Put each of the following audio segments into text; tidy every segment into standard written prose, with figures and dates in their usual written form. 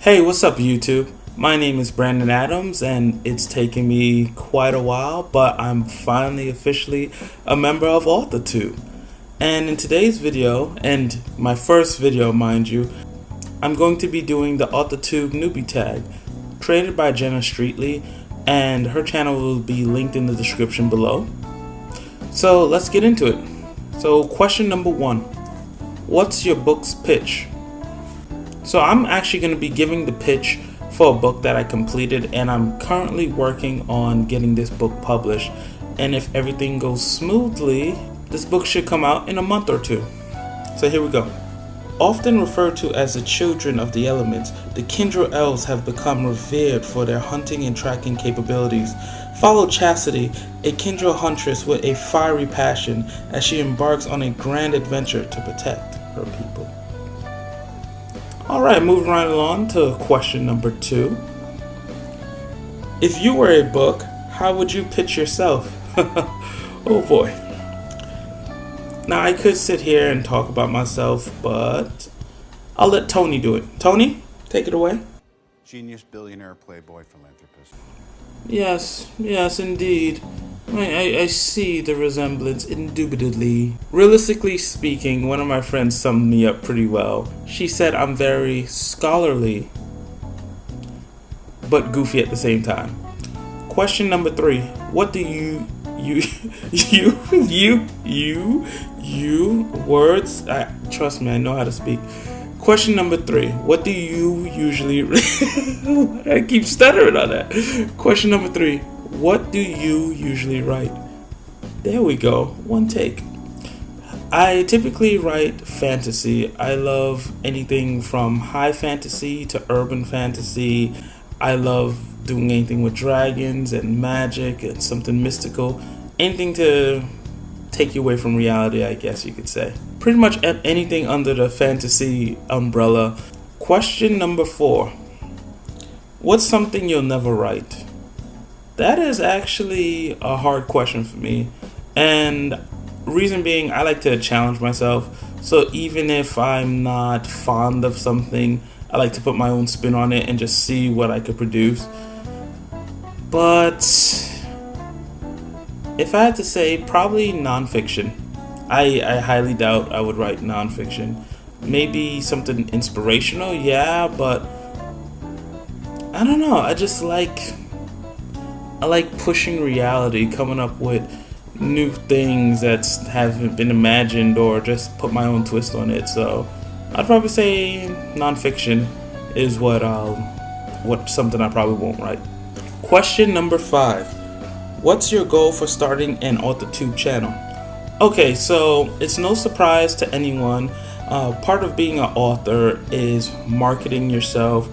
Hey, what's up YouTube? My name is Brandon Adams and it's taken me quite a while, but I'm finally officially a member of AuthorTube. And in today's video, and my first video mind you, I'm going to be doing the AuthorTube Newbie Tag, created by Jenna Streetley, and her channel will be linked in the description below. So let's get into it. So question number 1, what's your book's pitch? So I'm actually going to be giving the pitch for a book that I completed, and I'm currently working on getting this book published. And if everything goes smoothly, this book should come out in a month or two. So here we go. Often referred to as the children of the elements, the Kindred elves have become revered for their hunting and tracking capabilities. Follow Chastity, a Kindred huntress with a fiery passion, as she embarks on a grand adventure to protect her people. Alright, moving right along to question number 2. If you were a book, how would you pitch yourself? Oh boy. Now I could sit here and talk about myself, but I'll let Tony do it. Tony, take it away. Genius, billionaire, playboy, philanthropist. Yes, indeed. I see the resemblance, indubitably. Realistically speaking, one of my friends summed me up pretty well. She said I'm very scholarly, but goofy at the same time. Question number 3. What do you words? Trust me, I know how to speak. Question number 3. What do you usually... I keep stuttering on that. Question number 3. What do you usually write? There we go. One take. I typically write fantasy. I love anything from high fantasy to urban fantasy. I love doing anything with dragons and magic and something mystical. Anything to take you away from reality, I guess you could say. Pretty much anything under the fantasy umbrella. Question number 4. What's something you'll never write? That is actually a hard question for me, and reason being, I like to challenge myself. So even if I'm not fond of something, I like to put my own spin on it and just see what I could produce. But if I had to say, probably nonfiction. I highly doubt I would write nonfiction. Maybe something inspirational, yeah, but I don't know. I like pushing reality, coming up with new things that haven't been imagined, or just put my own twist on it. So I'd probably say nonfiction is something I probably won't write. Question number 5. What's your goal for starting an AuthorTube channel? Okay, so it's no surprise to anyone. Part of being an author is marketing yourself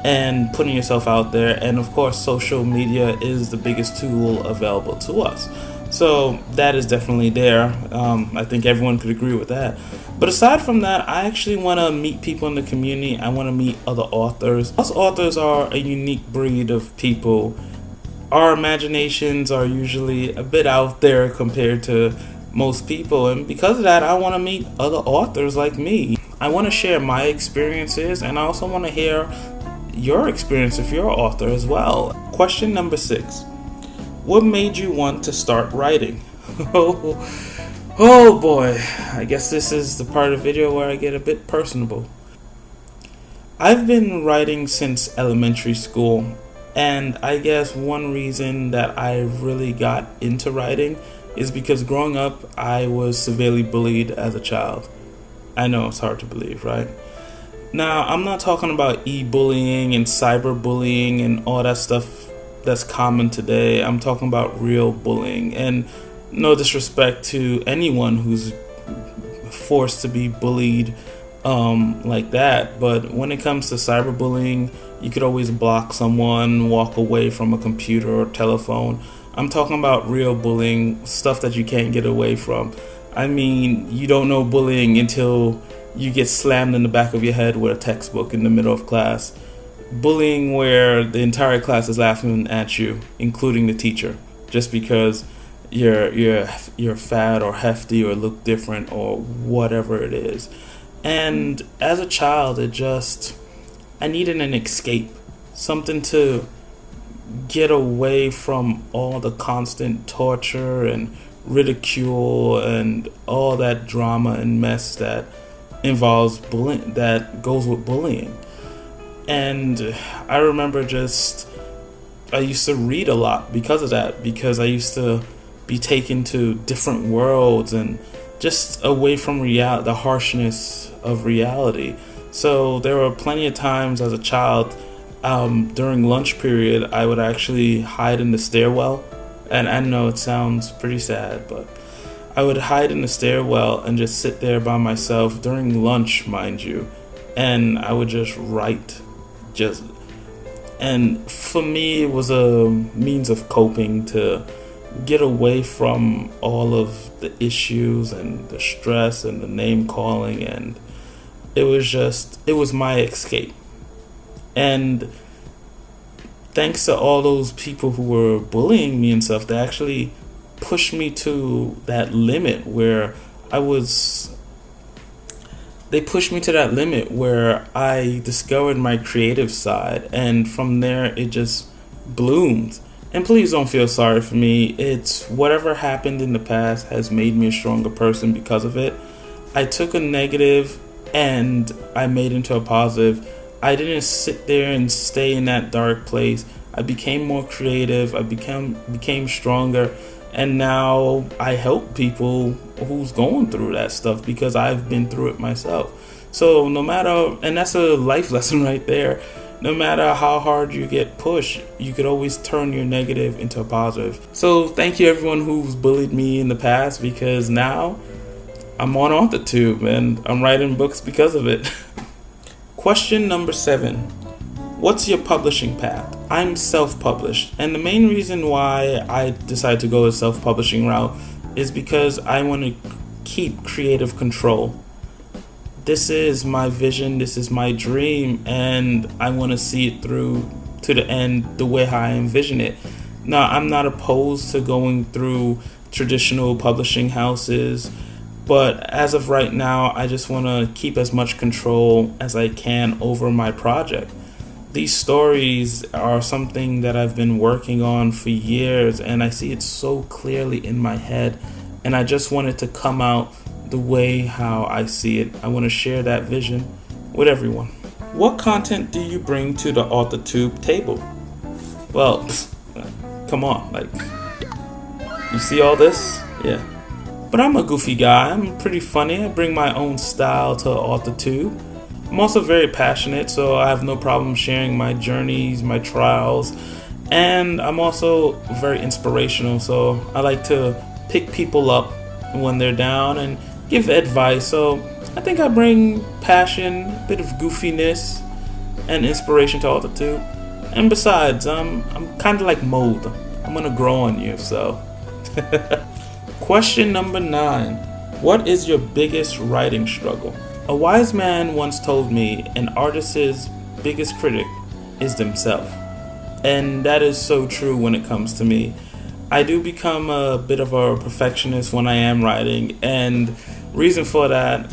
and putting yourself out there, and of course social media is the biggest tool available to us, so that is definitely there. I think everyone could agree with that. But aside from that, I actually want to meet people in the community. I want to meet other authors. Us authors are a unique breed of people. Our imaginations are usually a bit out there compared to most people, and because of that, I want to meet other authors like me. I want to share my experiences, and I also want to hear your experience if you're an author as well. Question number 6. What made you want to start writing? Oh boy, I guess this is the part of the video where I get a bit personable. I've been writing since elementary school, and I guess one reason that I really got into writing is because growing up I was severely bullied as a child. I know it's hard to believe, right? Now, I'm not talking about e-bullying and cyberbullying and all that stuff that's common today. I'm talking about real bullying, and no disrespect to anyone who's forced to be bullied like that, but when it comes to cyberbullying, you could always block someone, walk away from a computer or telephone. I'm talking about real bullying, stuff that you can't get away from. I mean, you don't know bullying until you get slammed in the back of your head with a textbook in the middle of class. Bullying where the entire class is laughing at you, including the teacher, just because you're fat or hefty or look different or whatever it is. And as a child, it just I needed an escape, something to get away from all the constant torture and ridicule and all that drama and mess that involves bullying, that goes with bullying. And I remember I used to read a lot because of that, because I used to be taken to different worlds and just away from the harshness of reality. So there were plenty of times as a child, during lunch period, I would actually hide in the stairwell. And I know it sounds pretty sad, but I would hide in the stairwell and just sit there by myself during lunch, mind you, and I would just write. And for me, it was a means of coping to get away from all of the issues and the stress and the name calling, and it was my escape. And thanks to all those people who were bullying me and stuff, they actually pushed me to that limit where they pushed me to that limit where I discovered my creative side, and from there it just bloomed. And please don't feel sorry for me. It's whatever happened in the past has made me a stronger person because of it. I took a negative and I made it into a positive. I didn't sit there and stay in that dark place. I became more creative. I became stronger. And now I help people who's going through that stuff because I've been through it myself. So and that's a life lesson right there. No matter how hard you get pushed, you could always turn your negative into a positive. So thank you everyone who's bullied me in the past, because now I'm on AuthorTube and I'm writing books because of it. Question number 7. What's your publishing path? I'm self-published, and the main reason why I decided to go the self-publishing route is because I want to keep creative control. This is my vision, this is my dream, and I want to see it through to the end the way I envision it. Now, I'm not opposed to going through traditional publishing houses, but as of right now, I just want to keep as much control as I can over my project. These stories are something that I've been working on for years, and I see it so clearly in my head, and I just want it to come out the way how I see it. I want to share that vision with everyone. What content do you bring to the AuthorTube table? Well, come on, you see all this? Yeah. But I'm a goofy guy. I'm pretty funny. I bring my own style to AuthorTube. I'm also very passionate, so I have no problem sharing my journeys, my trials, and I'm also very inspirational, so I like to pick people up when they're down and give advice. So I think I bring passion, a bit of goofiness, and inspiration to AuthorTube. And besides, I'm kind of like mold. I'm gonna grow on you, so. Question number 9. What is your biggest writing struggle? A wise man once told me an artist's biggest critic is themselves. And that is so true when it comes to me. I do become a bit of a perfectionist when I am writing, and reason for that,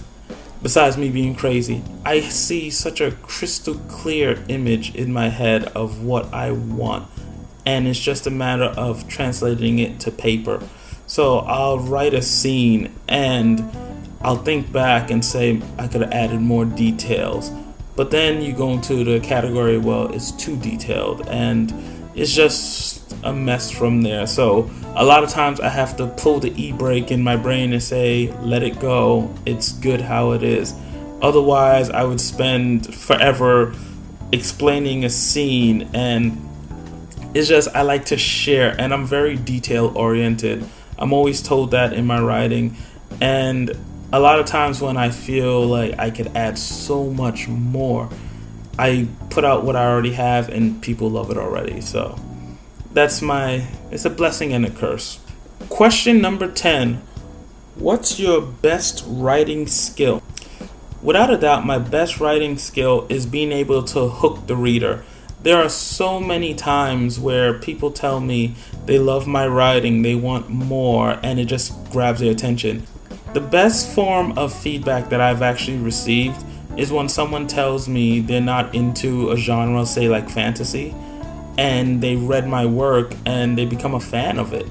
besides me being crazy, I see such a crystal clear image in my head of what I want, and it's just a matter of translating it to paper. So I'll write a scene and I'll think back and say I could have added more details, but then you go into the category, well, it's too detailed, and it's just a mess from there. So a lot of times I have to pull the e-brake in my brain and say, let it go, it's good how it is. Otherwise I would spend forever explaining a scene, and it's just, I like to share, and I'm very detail oriented. I'm always told that in my writing, and a lot of times when I feel like I could add so much more, I put out what I already have and people love it already. So it's a blessing and a curse. Question number 10. What's your best writing skill? Without a doubt, my best writing skill is being able to hook the reader. There are so many times where people tell me they love my writing, they want more, and it just grabs their attention. The best form of feedback that I've actually received is when someone tells me they're not into a genre, say like fantasy, and they read my work and they become a fan of it.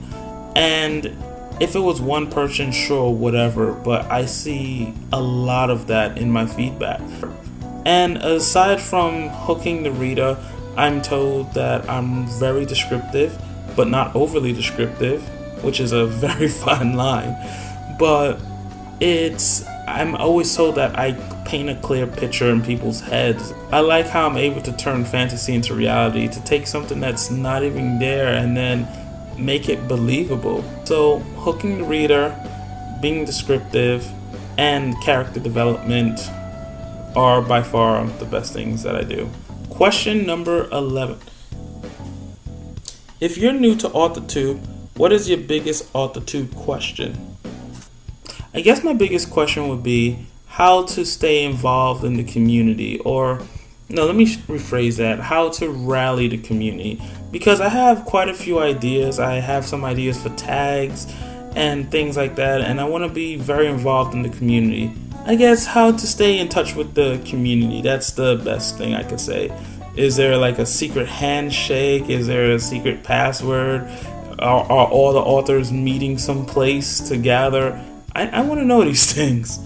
And if it was one person, sure, whatever, but I see a lot of that in my feedback. And aside from hooking the reader, I'm told that I'm very descriptive, but not overly descriptive, which is a very fine line. But I'm always told that I paint a clear picture in people's heads. I like how I'm able to turn fantasy into reality, to take something that's not even there and then make it believable. So hooking the reader, being descriptive, and character development are by far the best things that I do. Question number 11. If you're new to AuthorTube, what is your biggest AuthorTube question? I guess my biggest question would be how to stay involved in the community, or no, let me rephrase that, how to rally the community, because I have quite a few ideas. I have some ideas for tags and things like that, and I want to be very involved in the community. I guess how to stay in touch with the community, that's the best thing I could say. Is there like a secret handshake? Is there a secret password? Are all the authors meeting someplace to gather? I want to know these things.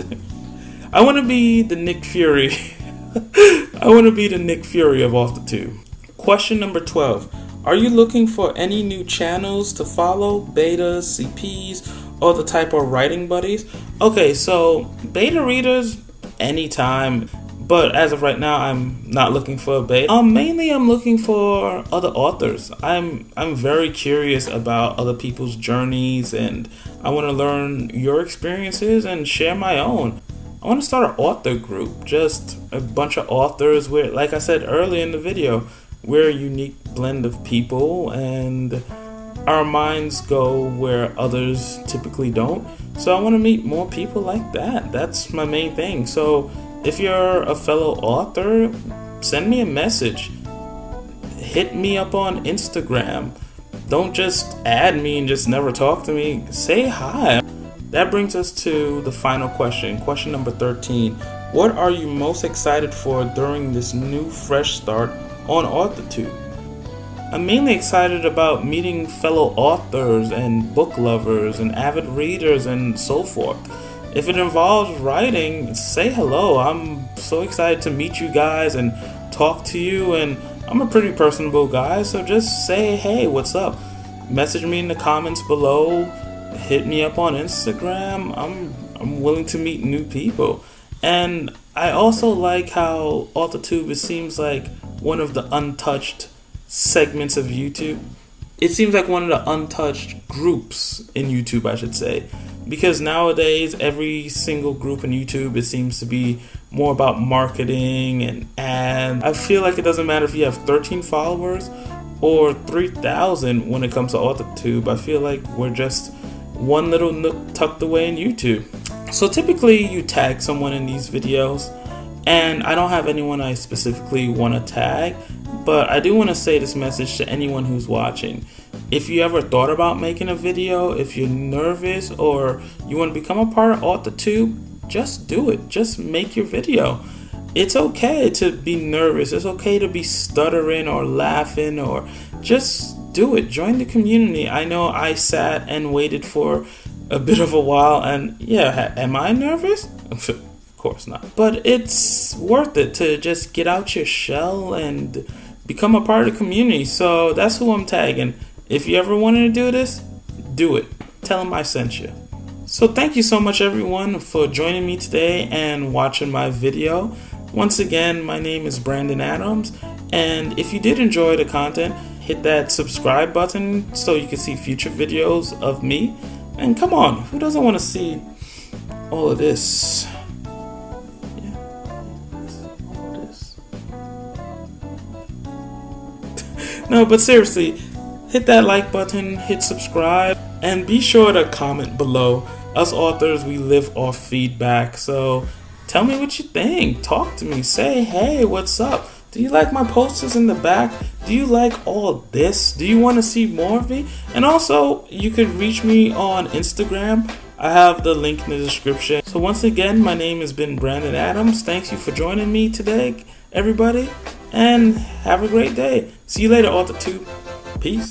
I want to be the Nick Fury. I want to be the Nick Fury of AuthorTube. Question number 12. Are you looking for any new channels to follow, betas, CPs, or the type of writing buddies? Okay, so beta readers, anytime. But as of right now, I'm not looking for a beta. Mainly, I'm looking for other authors. I'm very curious about other people's journeys, and I want to learn your experiences and share my own. I want to start an author group, just a bunch of authors where, like I said earlier in the video, we're a unique blend of people and our minds go where others typically don't. So I want to meet more people like that. That's my main thing. So if you're a fellow author, send me a message. Hit me up on Instagram. Don't just add me and just never talk to me. Say hi. That brings us to the final question. Question number 13. What are you most excited for during this new fresh start on AuthorTube? I'm mainly excited about meeting fellow authors and book lovers and avid readers and so forth. If it involves writing, say hello. I'm so excited to meet you guys and talk to you, and I'm a pretty personable guy, so just say, hey, what's up? Message me in the comments below. Hit me up on Instagram. I'm willing to meet new people. And I also like how AuthorTube, it seems like one of the untouched segments of YouTube. It seems like one of the untouched groups in YouTube, I should say. Because nowadays, every single group in YouTube, it seems to be more about marketing and ads. I feel like it doesn't matter if you have 13 followers or 3,000 when it comes to AuthorTube. I feel like we're just one little nook tucked away in YouTube. So typically, you tag someone in these videos, and I don't have anyone I specifically want to tag, but I do want to say this message to anyone who's watching. If you ever thought about making a video, if you're nervous or you want to become a part of AuthorTube, just do it. Just make your video. It's okay to be nervous. It's okay to be stuttering or laughing, or just do it. Join the community. I know I sat and waited for a bit of a while, and yeah, am I nervous? Of course not. But it's worth it to just get out your shell and become a part of the community. So that's who I'm tagging. If you ever wanted to do this, do it. Tell them I sent you. So thank you so much, everyone, for joining me today and watching my video. Once again, my name is Brandon Adams, and if you did enjoy the content, hit that subscribe button so you can see future videos of me. And come on, who doesn't want to see all of this? Yeah, all of this. No, but seriously, hit that like button, hit subscribe, and be sure to comment below. Us authors, we live off feedback, so tell me what you think. Talk to me. Say, hey, what's up? Do you like my posters in the back? Do you like all this? Do you want to see more of me? And also, you could reach me on Instagram I have the link in the description. So once again, my name has been Brandon Adams. Thank you for joining me today, everybody, and have a great day. See you later, AuthorTube. Peace.